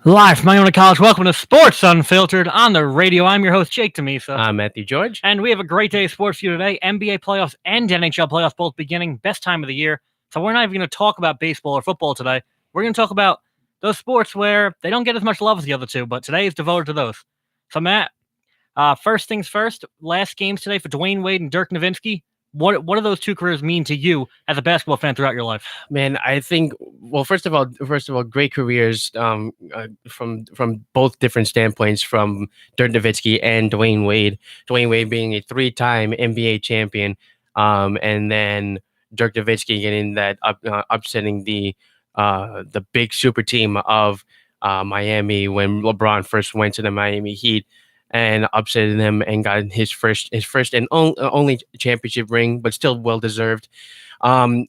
Live from Iona College, welcome to Sports Unfiltered on the radio. I'm your host, Jake Demisa. I'm Matthew George. And we have a great day of sports for you today. NBA playoffs and NHL playoffs both beginning. Best time of the year. So we're not even going to talk about baseball or football today. We're going to talk about those sports where they don't get as much love as the other two, but today is devoted to those. So Matt, first things first, last games today for Dwayne Wade and Dirk Nowitzki. What do those two careers mean to you as a basketball fan throughout your life? Man, I think first of all, great careers from both different standpoints, from Dirk Nowitzki and Dwayne Wade. Dwayne Wade being a 3-time NBA champion, and then Dirk Nowitzki getting that upsetting the big super team of Miami when LeBron first went to the Miami Heat and upsetting them and got his first and only championship ring, but still well deserved. When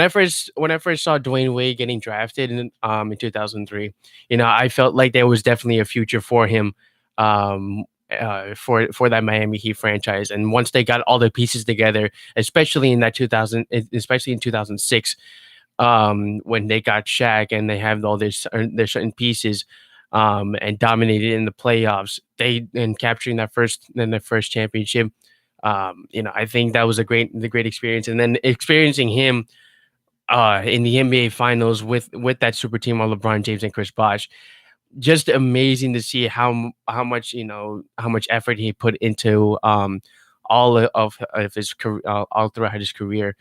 I first saw Dwayne Wade getting drafted in 2003, I felt like there was definitely a future for him, for that Miami Heat franchise. And once they got all the pieces together, especially in 2006, when they got Shaq and they have all their certain pieces, and dominated in the playoffs, and capturing their first championship. I think that was the great experience, and then experiencing him in the NBA Finals with that super team of LeBron James and Chris Bosh. Just amazing to see how much effort he put into all of his career, all throughout his career.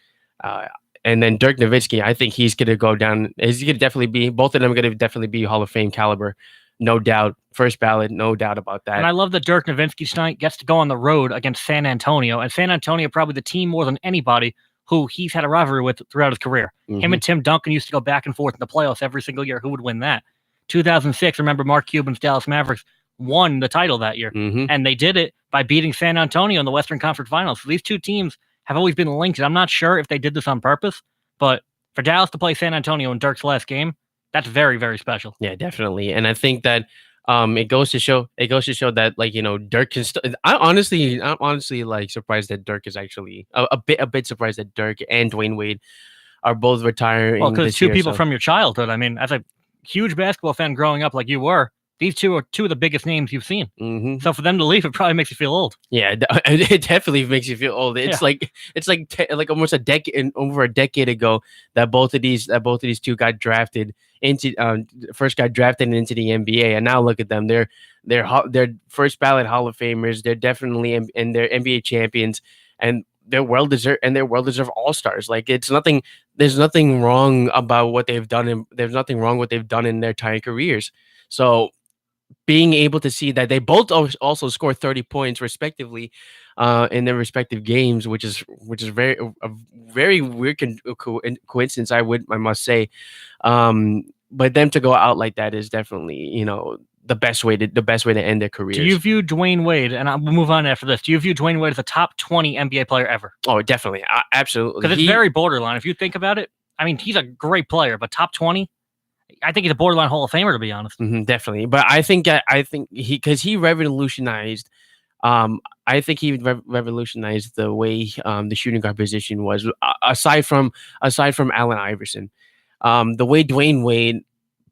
And then Dirk Nowitzki, I think he's going to go down. He's going to definitely be, both of them are going to definitely be Hall of Fame caliber. No doubt. First ballot, no doubt about that. And I love that Dirk Nowitzki tonight gets to go on the road against San Antonio. And San Antonio, probably the team more than anybody who he's had a rivalry with throughout his career. Mm-hmm. Him and Tim Duncan used to go back and forth in the playoffs every single year. Who would win that? 2006, remember Mark Cuban's Dallas Mavericks won the title that year. Mm-hmm. And they did it by beating San Antonio in the Western Conference Finals. So these two teams have always been linked. I'm not sure if they did this on purpose, but for Dallas to play San Antonio in Dirk's last game, that's very, very special. Yeah, definitely. And I think that it goes to show that, Dirk can I'm honestly like surprised that Dirk is actually a bit surprised that Dirk and Dwayne Wade are both retiring. Well, because two people from your childhood. I mean, as a huge basketball fan growing up like you were, these two are two of the biggest names you've seen. Mm-hmm. So for them to leave, it probably makes you feel old. Yeah, it definitely makes you feel old. It's like almost over a decade ago that both of these two got drafted into first got drafted into the NBA, and now look at them. They're first ballot Hall of Famers. They're definitely and they're NBA champions, and they're well deserved all stars. Like there's nothing wrong about what they've done, and there's nothing wrong what they've done in their entire careers. So being able to see that they both also score 30 points respectively in their respective games, which is a very weird coincidence, I must say. But them to go out like that is definitely, the best way to end their careers. Do you view Dwayne Wade, and I'll move on after this, do you view Dwayne Wade as a top 20 NBA player ever? Oh, definitely. Absolutely. Because it's very borderline. If you think about it, I mean, he's a great player, but top 20? I think he's a borderline Hall of Famer, to be honest. Mm-hmm, definitely. But I think he revolutionized. I think he revolutionized the way the shooting guard position was. Aside from Allen Iverson, the way Dwayne Wade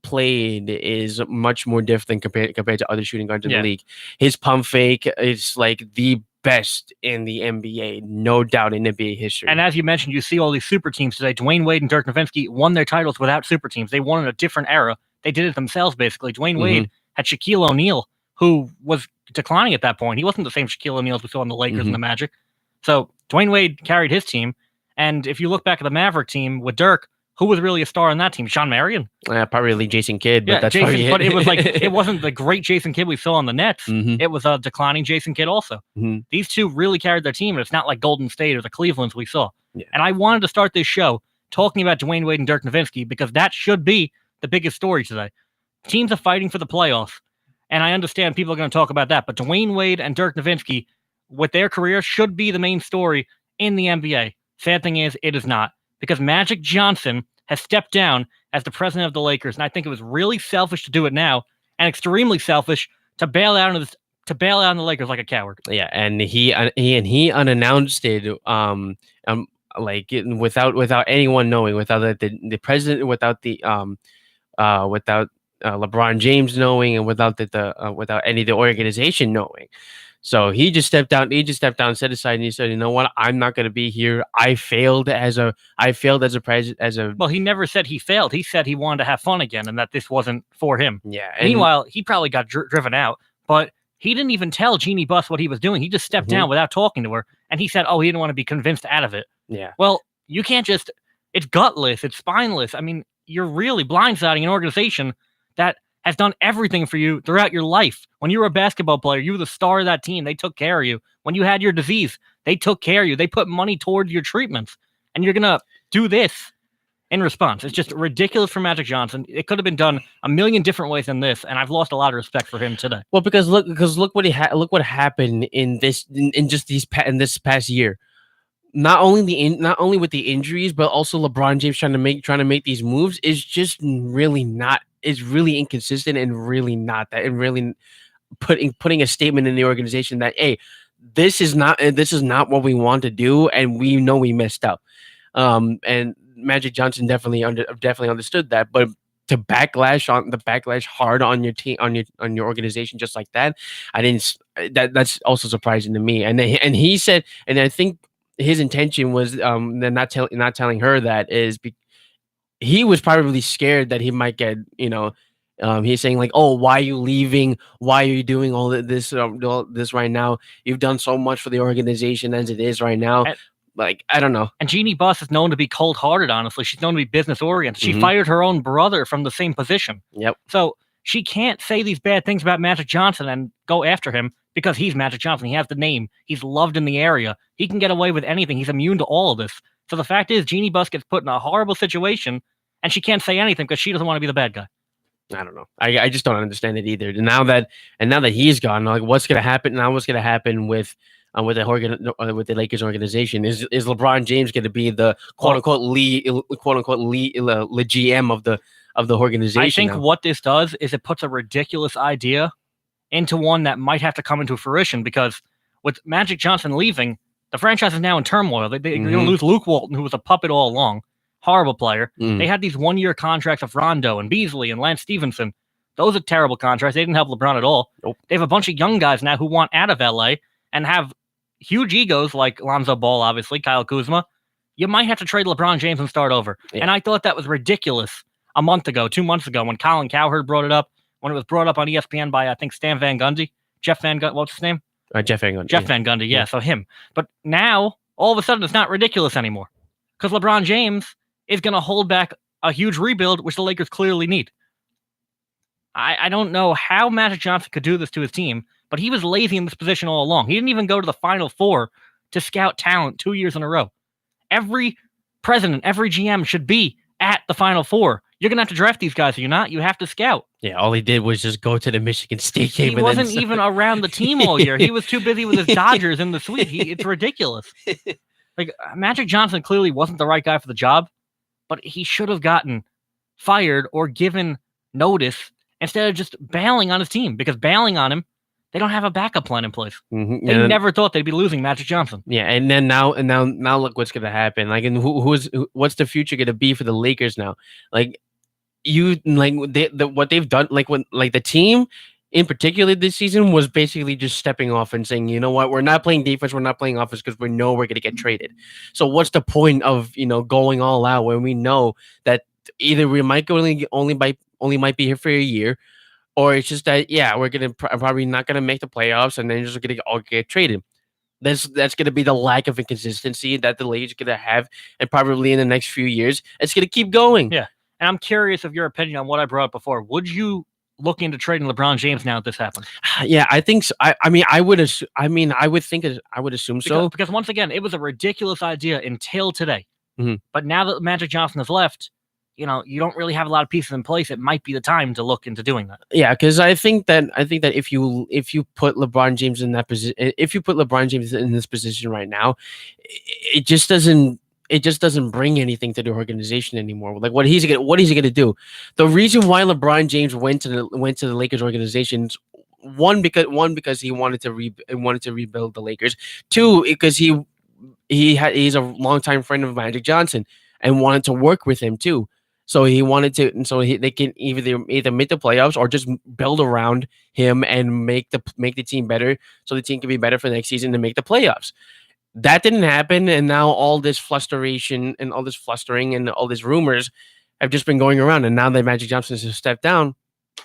played is much more different compared to other shooting guards in the league. His pump fake is like the best in the NBA, no doubt, in NBA history. And as you mentioned, you see all these super teams today. Dwayne Wade and Dirk Nowitzki won their titles without super teams. They won in a different era. They did it themselves, basically. Dwayne Wade had Shaquille O'Neal, who was declining at that point. He wasn't the same Shaquille O'Neal as we saw in the Lakers and the Magic. So Dwayne Wade carried his team. And if you look back at the Maverick team with Dirk, who was really a star on that team? Sean Marion? Probably Jason Kidd, but that's Jason, probably but it was like it wasn't the great Jason Kidd we saw on the Nets. It was a declining Jason Kidd also. These two really carried their team, and it's not like Golden State or the Clevelands we saw. Yeah. And I wanted to start this show talking about Dwayne Wade and Dirk Nowitzki because that should be the biggest story today. Teams are fighting for the playoffs, and I understand people are going to talk about that, but Dwayne Wade and Dirk Nowitzki, with their careers, should be the main story in the NBA. Sad thing is, it is not, because Magic Johnson has stepped down as the president of the Lakers, and I think it was really selfish to do it now, and extremely selfish to bail out on the Lakers like a coward. Yeah, and he unannounced it, without anyone knowing, without the president, without LeBron James knowing and without without any of the organization knowing. So he just stepped down. He just stepped down, set aside, and he said, "You know what? I'm not going to be here. I failed as a president. Well, he never said he failed. He said he wanted to have fun again, and that this wasn't for him. Yeah. Meanwhile, he probably got driven out, but he didn't even tell Jeannie Buss what he was doing. He just stepped down without talking to her, and he said, "Oh, he didn't want to be convinced out of it." Yeah. Well, you can't just. It's gutless. It's spineless. I mean, you're really blindsiding an organization that has done everything for you throughout your life. When you were a basketball player, you were the star of that team. They took care of you. When you had your disease, they took care of you. They put money towards your treatments. And you're going to do this in response. It's just ridiculous for Magic Johnson. It could have been done a million different ways than this, and I've lost a lot of respect for him today. Well, because look what happened in this past year. Not only with the injuries, but also LeBron James trying to make these moves is just really not. Is really inconsistent and really not that, and really putting a statement in the organization that, hey, this is not what we want to do, and we know we messed up. And Magic Johnson definitely understood that, but to backlash hard on your team, on your organization just like that, that's also surprising to me. And he said, and I think his intention was not telling her that is he was probably scared that he might get, he's saying like, oh, why are you leaving? Why are you doing all this right now? You've done so much for the organization as it is right now. Like, I don't know. And Jeannie Buss is known to be cold-hearted, honestly. She's known to be business-oriented. She fired her own brother from the same position. Yep. So she can't say these bad things about Magic Johnson and go after him because he's Magic Johnson. He has the name. He's loved in the area. He can get away with anything. He's immune to all of this. So the fact is, Jeannie Buss gets put in a horrible situation, and she can't say anything because she doesn't want to be the bad guy. I don't know. I just don't understand it either. Now that he's gone, like, what's going to happen now? What's going to happen with the Lakers organization? Is LeBron James going to be the quote unquote lead GM of the organization? I think what this does is it puts a ridiculous idea into one that might have to come into fruition, because with Magic Johnson leaving, the franchise is now in turmoil. They're going to lose Luke Walton, who was a puppet all along. Horrible player. They had these one-year contracts of Rondo and Beasley and Lance Stevenson. Those are terrible contracts. They didn't help LeBron at all. Nope. They have a bunch of young guys now who want out of LA and have huge egos like Lonzo Ball, obviously, Kyle Kuzma. You might have to trade LeBron James and start over. Yeah. And I thought that was ridiculous a month ago, 2 months ago, when Colin Cowherd brought it up, when it was brought up on ESPN by, I think, Jeff Van Gundy, what's his name? Jeff Van Gundy. Jeff Van Gundy, yeah, so him. But now, all of a sudden, it's not ridiculous anymore, because LeBron James is going to hold back a huge rebuild, which the Lakers clearly need. I don't know how Magic Johnson could do this to his team, but he was lazy in this position all along. He didn't even go to the Final Four to scout talent 2 years in a row. Every president, every GM should be at the Final Four. You're going to have to draft these guys, are you not? You have to scout. Yeah, all he did was just go to the Michigan State game. He wasn't even around the team all year. He was too busy with his Dodgers in the suite. It's ridiculous. Like, Magic Johnson clearly wasn't the right guy for the job, but he should have gotten fired or given notice instead of just bailing on his team, because bailing on him, they don't have a backup plan in place. They never thought they'd be losing Magic Johnson. Yeah, and then now look what's going to happen. Like, and what's the future going to be for the Lakers now? Like, what they've done, the team in particular this season was basically just stepping off and saying, you know what, we're not playing defense, we're not playing offense because we know we're going to get traded. So what's the point of going all out when we know that either we might only might be here for a year, or it's just that, yeah, we're going to probably not going to make the playoffs, and then just going to all get traded. That's going to be the lack of inconsistency that the Lakers are going to have, and probably in the next few years, it's going to keep going. Yeah, and I'm curious of your opinion on what I brought up before. Would you look into trading LeBron James now if this happens? Yeah, I think so. I would assume so. Because once again, it was a ridiculous idea until today. But now that Magic Johnson has left, you don't really have a lot of pieces in place. It might be the time to look into doing that. Yeah, because I think that if you put LeBron James in that position, if you put LeBron James in this position right now, it just doesn't bring anything to the organization anymore. Like, what is he gonna do? The reason why LeBron James went to the Lakers organization, one because he wanted to rebuild the Lakers. Two, because he's a longtime friend of Magic Johnson and wanted to work with him too. So he wanted to, and so they can either make the playoffs or just build around him and make the team better, so the team can be better for next season to make the playoffs. That didn't happen, and now all this flustering and all these rumors have just been going around. And now that Magic Johnson has stepped down,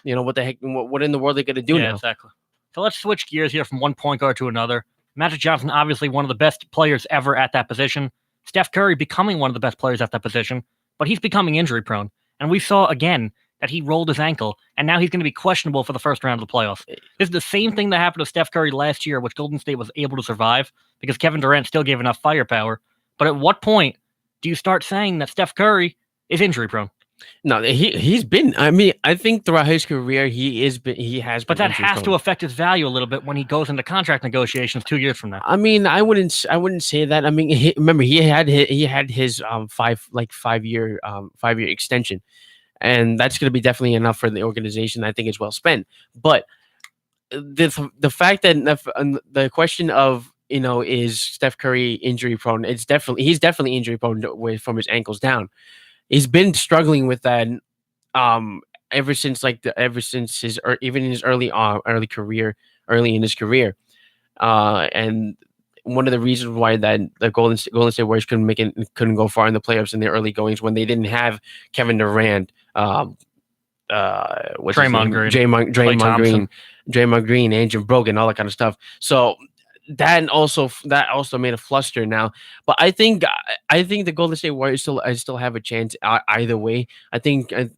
what the heck? What in the world are they going to do now? Exactly. So let's switch gears here from one point guard to another. Magic Johnson, obviously one of the best players ever at that position. Steph Curry becoming one of the best players at that position, but he's becoming injury prone. And we saw again that he rolled his ankle, and now he's going to be questionable for the first round of the playoffs. This is the same thing that happened to Steph Curry last year, which Golden State was able to survive because Kevin Durant still gave enough firepower. But at what point do you start saying that Steph Curry is injury prone? No, he's been. I mean, I think throughout his career, he has been. But that has to affect his value a little bit when he goes into contract negotiations 2 years from now. I mean, I wouldn't say that. I mean, remember he had his 5 year extension, and that's going to be definitely enough for the organization. I think it's well spent. But the fact that the question of is Steph Curry injury prone? He's definitely injury prone from his ankles down. He's been struggling with that ever since his even in his early in his career. And one of the reasons why that the Golden State Warriors couldn't go far in the playoffs in their early goings when they didn't have Kevin Durant, Draymond Green, Andrew Bogut, all that kind of stuff. So that also made a fluster now. But I think the Golden State Warriors still have a chance either way. I think Kevin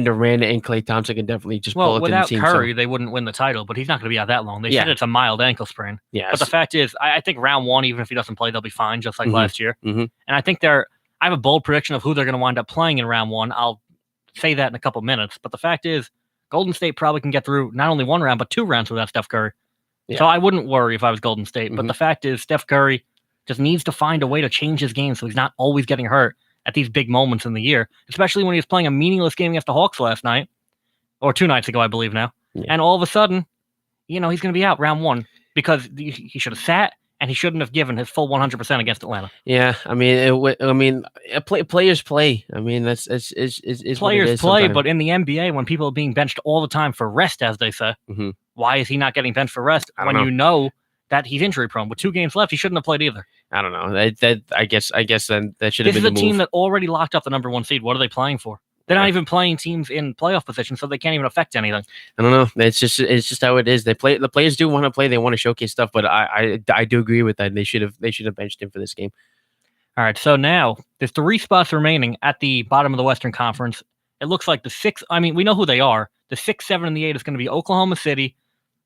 Durant and Klay Thompson can definitely just pull it to the team. Without Curry, they wouldn't win the title, but he's not going to be out that long. They said it's a mild ankle sprain. Yeah. But the fact is, I think round one, even if he doesn't play, they'll be fine, just like last year. And I think I have a bold prediction of who they're going to wind up playing in round one. I'll say that in a couple minutes. But the fact is, Golden State probably can get through not only one round, but 2 rounds without Steph Curry. Yeah. So I wouldn't worry if I was Golden State. But the fact is, Steph Curry just needs to find a way to change his game so he's not always getting hurt at these big moments in the year, especially when he was playing a meaningless game against the Hawks last night, or 2 nights ago, I believe now. Yeah. And all of a sudden, he's going to be out round one because he should have sat and he shouldn't have given his full 100% against Atlanta. Yeah, I mean, players play. I mean, that's players play, but in the NBA, when people are being benched all the time for rest, as they say, why is he not getting benched for rest when you know that he's injury prone? With 2 games left, he shouldn't have played either. I don't know. I guess then that should have been the move. This is a team that already locked up the number 1 seed. What are they playing for? They're not even playing teams in playoff position, so they can't even affect anything. I don't know. It's just how it is. The players do want to play. They want to showcase stuff, but I do agree with that. They should have benched him for this game. All right. So now there's 3 spots remaining at the bottom of the Western Conference. It looks like the 6. I mean, we know who they are. The 6, 7, and the 8 is going to be Oklahoma City,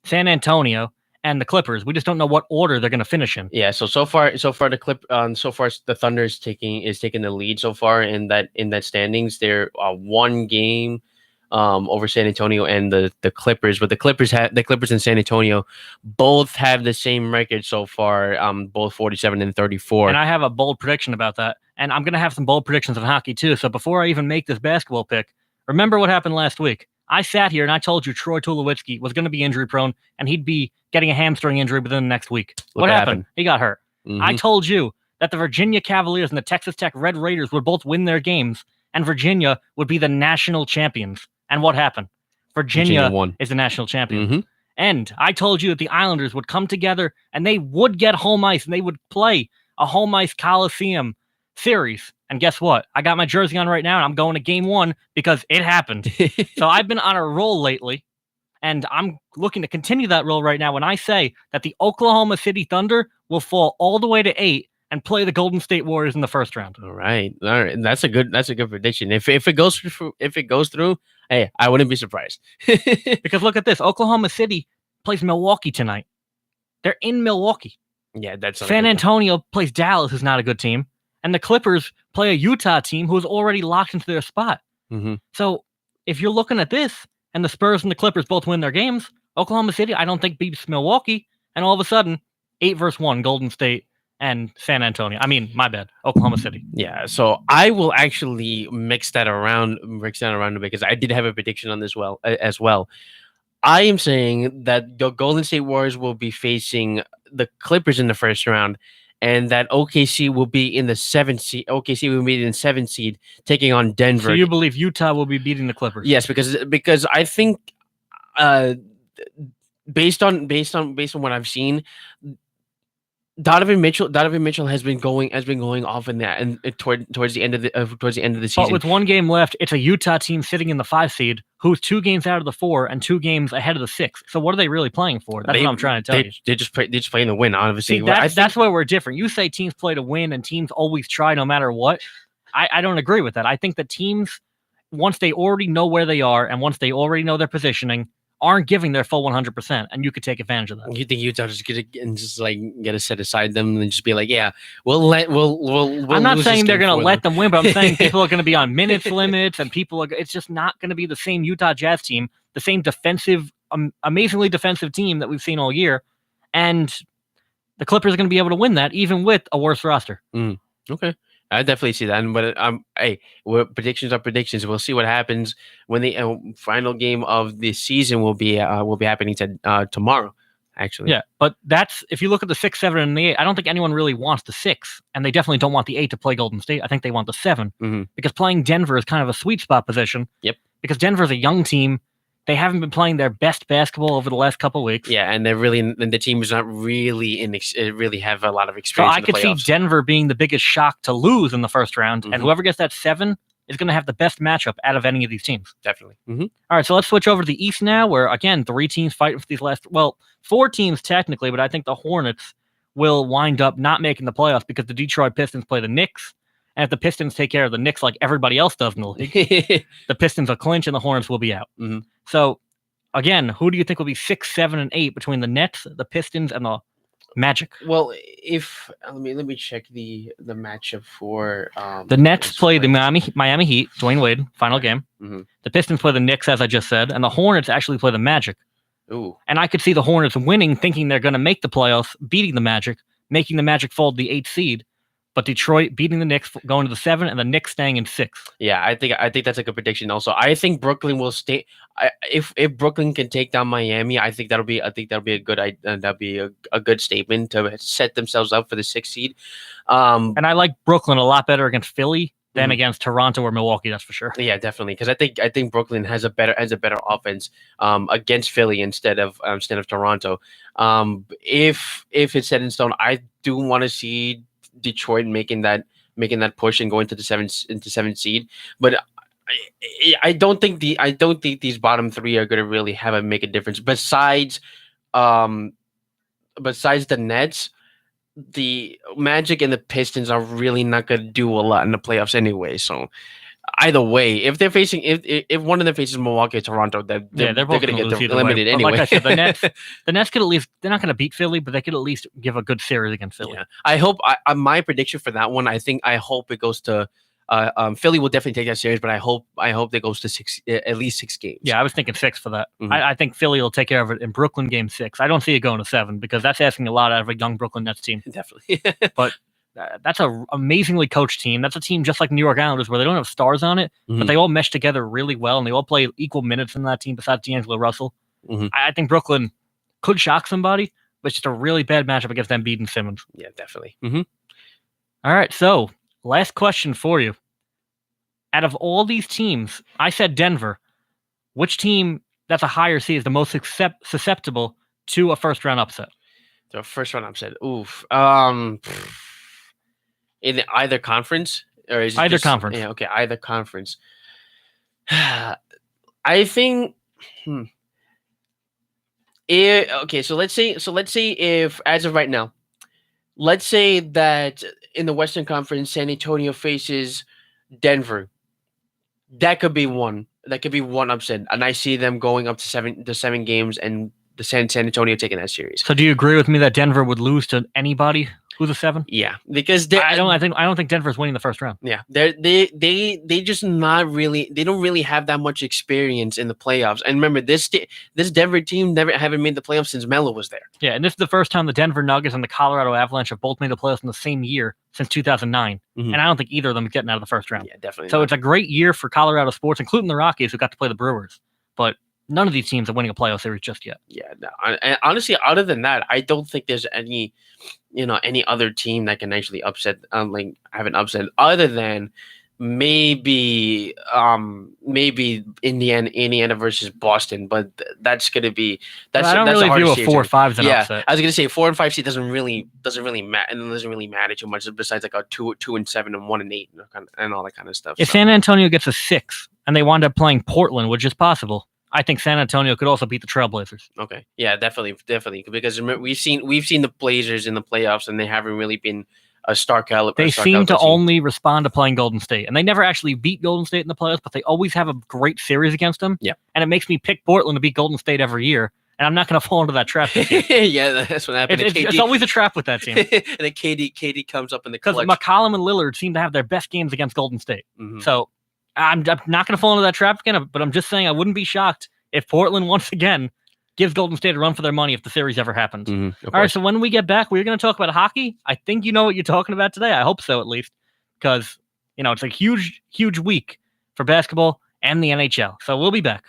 San Antonio, and the Clippers. We just don't know what order they're going to finish in. Yeah. So far the Thunder is taking the lead so far in that standings. They're 1 game over San Antonio and the Clippers, but the Clippers and San Antonio both have the same record so far, both 47 and 34. And I have a bold prediction about that, and I'm going to have some bold predictions in hockey too. So before I even make this basketball pick, remember what happened last week. I sat here and I told you Troy Tulowitzki was going to be injury prone and he'd be getting a hamstring injury within the next week. What happened? He got hurt. I told you that the Virginia Cavaliers and the Texas Tech Red Raiders would both win their games and Virginia would be the national champions. And what happened? Virginia won. Is the national champion. And I told you that the Islanders would come together and they would get home ice and they would play a home ice Coliseum series. And guess what? I got my jersey on right now and I'm going to game 1 because it happened. So I've been on a roll lately and I'm looking to continue that roll right now when I say that the Oklahoma City Thunder will fall all the way to 8 and play the Golden State Warriors in the first round. All right. That's a good prediction. If it goes through, hey, I wouldn't be surprised. Because look at this. Oklahoma City plays Milwaukee tonight. They're in Milwaukee. Yeah, that's San Antonio plays Dallas, who's not a good team. And the Clippers play a Utah team who is already locked into their spot. So if you're looking at this and the Spurs and the Clippers both win their games, Oklahoma City, I don't think beats Milwaukee. And all of a sudden, 8-1, Golden State and San Antonio. I mean, my bad, Oklahoma City. Yeah, so I will actually mix that around a bit because I did have a prediction on this as well. I am saying that the Golden State Warriors will be facing the Clippers in the first round, and that OKC will be in the 7th seed. OKC will be in the 7th seed, taking on Denver. So you believe Utah will be beating the Clippers? Yes, because I think, based on what I've seen, Donovan Mitchell has been going off in that and towards the end of the season. But with one game left, it's a Utah team sitting in the 5 seed who's 2 games out of the 4 and 2 games ahead of the 6. So what are they really playing for? That's what I'm trying to tell you. They're just playing to win, obviously. See, that's where we're different. You say teams play to win and teams always try no matter what. I don't agree with that. I think that teams, once they already know where they are and once they already know their positioning, aren't giving their full 100%, and you could take advantage of that. You think Utah just get to set aside them and just be like, yeah, we'll I'm not saying they're going to let them win, but I'm saying people are going to be on minutes limits, and it's just not going to be the same Utah Jazz team, the same defensive, amazingly defensive team that we've seen all year, and the Clippers are going to be able to win that even with a worse roster. Okay. I definitely see that, but hey, predictions are predictions. We'll see what happens when the final game of the season will be happening tomorrow. Actually, yeah, but that's if you look at the 6, 7, and the 8. I don't think anyone really wants the 6, and they definitely don't want the 8 to play Golden State. I think they want the 7 because playing Denver is kind of a sweet spot position. Yep, because Denver's a young team. They haven't been playing their best basketball over the last couple of weeks. Yeah, and the team is not really really have a lot of experience. So I could see Denver being the biggest shock to lose in the first round, and whoever gets that 7 is going to have the best matchup out of any of these teams. Definitely. All right, so let's switch over to the East now, where again 3 teams fighting for these last 4 teams technically, but I think the Hornets will wind up not making the playoffs because the Detroit Pistons play the Knicks. And if the Pistons take care of the Knicks like everybody else does in the league, the Pistons will clinch and the Hornets will be out. So, again, who do you think will be 6, 7, and 8 between the Nets, the Pistons, and the Magic? Well, if let me check the matchup for the Nets play the Miami Heat, Dwayne Wade, final game. The Pistons play the Knicks, as I just said, and the Hornets actually play the Magic. Ooh. And I could see the Hornets winning, thinking they're going to make the playoffs, beating the Magic, making the Magic fold the 8th seed. But Detroit beating the Knicks, going to the 7, and the Knicks staying in 6. Yeah, I think that's a good prediction. Also, I think Brooklyn will stay. If Brooklyn can take down Miami, I think that'll be a good statement to set themselves up for the 6th seed. And I like Brooklyn a lot better against Philly than against Toronto or Milwaukee. That's for sure. Yeah, definitely, because I think Brooklyn has a better offense against Philly instead of Toronto. If it's set in stone, I do want to see Detroit making that push and going to the 7th seed, but I don't think these bottom 3 are going to really make a difference. Besides the Nets, the Magic and the Pistons are really not going to do a lot in the playoffs anyway. So either way, if they're facing if one of them faces Milwaukee or Toronto, they're going to get eliminated anyway. Like I said, the Nets could at least, they're not going to beat Philly, but they could at least give a good series against Philly. Yeah. I hope my prediction for that one, I hope it goes to Philly will definitely take that series, but I hope it goes to at least 6 games. Yeah, I was thinking 6 for that. I think Philly will take care of it in Brooklyn game 6. I don't see it going to 7 because that's asking a lot out of a young Brooklyn Nets team. Definitely. But that's a amazingly coached team. That's a team just like New York Islanders where they don't have stars on it, but they all mesh together really well, and they all play equal minutes in that team besides D'Angelo Russell. I think Brooklyn could shock somebody, but it's just a really bad matchup against Embiid and Simmons. Yeah, definitely. All right, so last question for you. Out of all these teams, I said Denver. Which team that's a higher seed is the most susceptible to a first-round upset? The first-round upset. Oof. In either conference? Or is it either conference. Yeah, okay, either conference. I think so let's say if as of right now, let's say that in the Western Conference San Antonio faces Denver. That could be one. That could be one upset. And I see them going up to 7 games and the San Antonio taking that series. So do you agree with me that Denver would lose to anybody who's a 7? Yeah, because I don't think Denver's winning the first round. Yeah, they just not really. They don't really have that much experience in the playoffs. And remember, this Denver team haven't made the playoffs since Melo was there. Yeah, and this is the first time the Denver Nuggets and the Colorado Avalanche have both made the playoffs in the same year since 2009. And I don't think either of them is getting out of the first round. Yeah, definitely. So it's a great year for Colorado sports, including the Rockies, who got to play the Brewers. But None of these teams are winning a playoff series just yet. Yeah, no. And honestly, other than that, I don't think there's any other team that can actually upset, have an upset other than maybe Indiana versus Boston, but that's gonna be I don't really view a 4-5 as an upset. I was gonna say 4 and 5 seed doesn't really matter, and it doesn't really matter too much besides like a 2-7 and 1-8 and all that kind of stuff. If San Antonio gets a 6 and they wind up playing Portland, which is possible, I think San Antonio could also beat the Trailblazers. Okay, yeah, definitely, because we've seen the Blazers in the playoffs, and they haven't really been a star caliber. They seem to only respond to playing Golden State, and they never actually beat Golden State in the playoffs, but they always have a great series against them. Yeah, and it makes me pick Portland to beat Golden State every year, and I'm not going to fall into that trap. Yeah, that's what happened. It's always a trap with that team. And then KD comes up in the clutch. Because McCollum and Lillard seem to have their best games against Golden State. Mm-hmm. So I'm not going to fall into that trap again, but I'm just saying I wouldn't be shocked if Portland once again gives Golden State a run for their money if the series ever happens. Mm-hmm, all right, so when we get back, we're going to talk about hockey. I think you know what you're talking about today. I hope so, at least, because it's a huge, huge week for basketball and the NHL. So we'll be back.